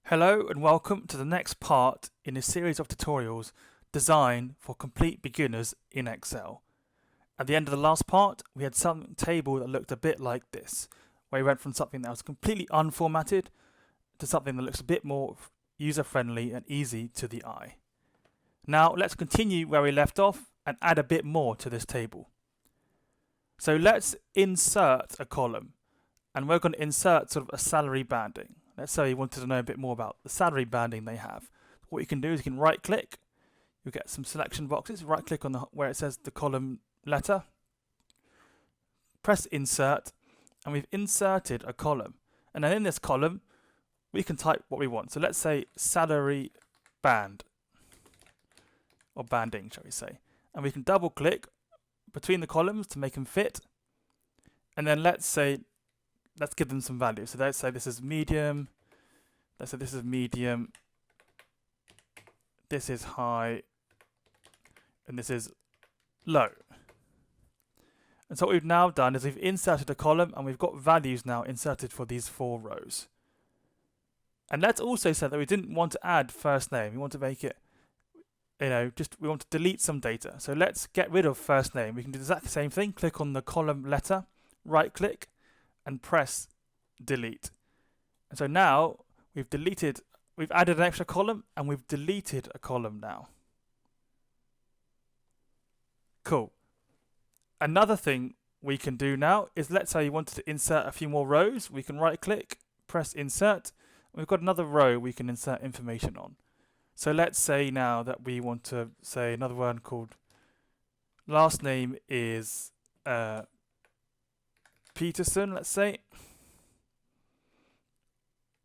Hello and welcome to the next part in a series of tutorials designed for complete beginners in Excel. At the end of the last part, we had some table that looked a bit like this, where we went from something that was completely unformatted to something that looks a bit more user-friendly and easy to the eye. Now let's continue where we left off and add a bit more to this table. So let's insert a column, and we're going to insert sort of a salary banding. Let's say you wanted to know a bit more about the salary banding they have. What you can do is you can right click, you'll get some selection boxes, right click on where it says the column letter, press insert, and we've inserted a column. And then in this column, we can type what we want. So let's say salary band, or banding, shall we say. And we can double click between the columns to make them fit. And then let's give them some value. So let's say this is medium. Let's say this is medium. This is high. And this is low. And so what we've now done is we've inserted a column and we've got values now inserted for these 4 rows. And let's also say that we didn't want to add first name. We want to make it, we want to delete some data. So let's get rid of first name. We can do the exact same thing. Click on the column letter, right click, and press delete. And so now we've added an extra column and we've deleted a column now. Cool. Another thing we can do now is, let's say you wanted to insert a few more rows. We can right click, press insert. We've got another row we can insert information on. So let's say now that we want to say another one called last name is Peterson, let's say.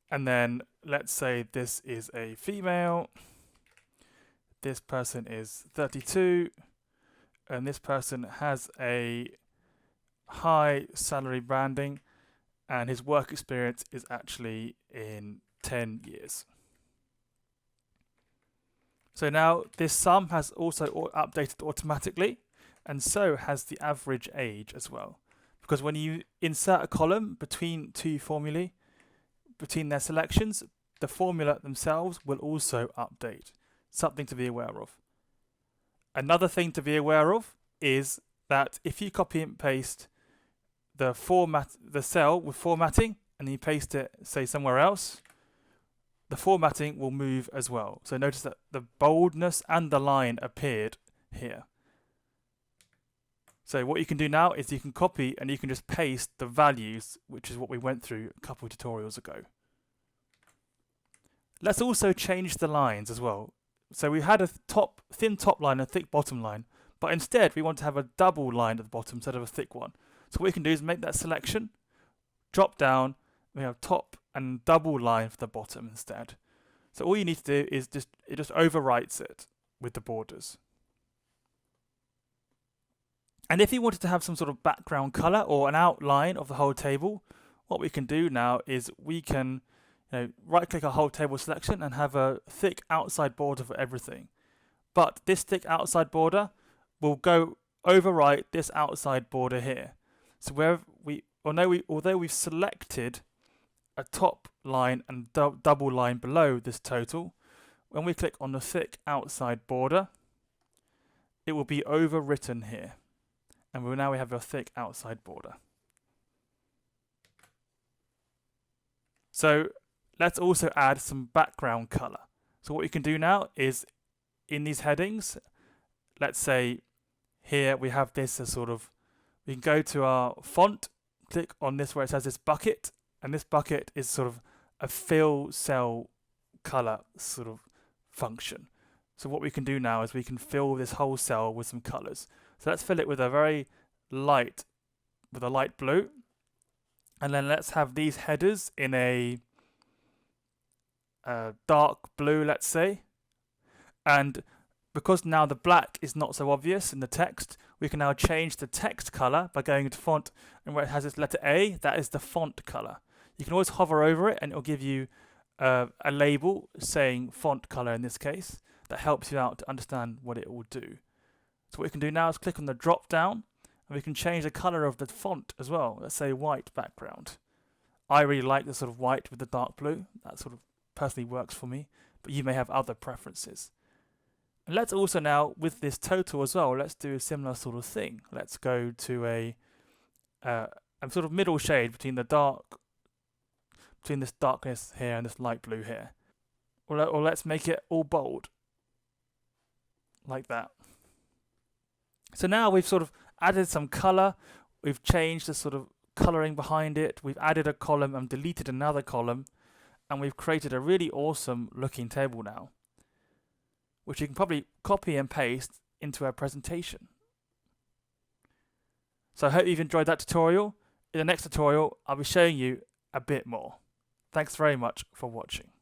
And then let's say this is a female. This person is 32. And this person has a high salary banding. And his work experience is actually in 10 years. So now this sum has also updated automatically. And so has the average age as well. Because when you insert a column between 2 formulae, between their selections, the formula themselves will also update. Something to be aware of. Another thing to be aware of is that if you copy and paste the cell with formatting and you paste it, say, somewhere else, the formatting will move as well. So notice that the boldness and the line appeared here. So what you can do now is you can copy and you can just paste the values, which is what we went through a couple of tutorials ago. Let's also change the lines as well. So we had a thin top line and a thick bottom line, but instead we want to have a double line at the bottom instead of a thick one. So what we can do is make that selection, drop down, we have top and double line for the bottom instead. So all you need to do is it just overwrites it with the borders. And if you wanted to have some sort of background color or an outline of the whole table, what we can do now is we can right click our whole table selection and have a thick outside border for everything. But this thick outside border will go overwrite this outside border here. So although we've selected a top line and double line below this total, when we click on the thick outside border, it will be overwritten here. And now we have a thick outside border. So let's also add some background color. So what we can do now is in these headings, let's say here we have this as we can go to our font, click on this where it says this bucket, and this bucket is sort of a fill cell color sort of function. So what we can do now is we can fill this whole cell with some colors. So let's fill it with a very light blue. And then let's have these headers in a dark blue, let's say. And because now the black is not so obvious in the text, we can now change the text color by going into font, and where it has this letter A, that is the font color. You can always hover over it and it'll give you a label saying font color in this case. That helps you out to understand what it will do. So what we can do now is click on the drop down and we can change the color of the font as well. Let's say white background. I really like the sort of white with the dark blue. That sort of personally works for me, but you may have other preferences. And let's also now, with this total as well, let's do a similar sort of thing. Let's go to a sort of middle shade between this darkness here and this light blue here. Or let's make it all bold, like that. So now we've sort of added some color, we've changed the sort of coloring behind it, we've added a column and deleted another column, and we've created a really awesome looking table now, which you can probably copy and paste into our presentation. So I hope you've enjoyed that tutorial. In the next tutorial, I'll be showing you a bit more. Thanks very much for watching.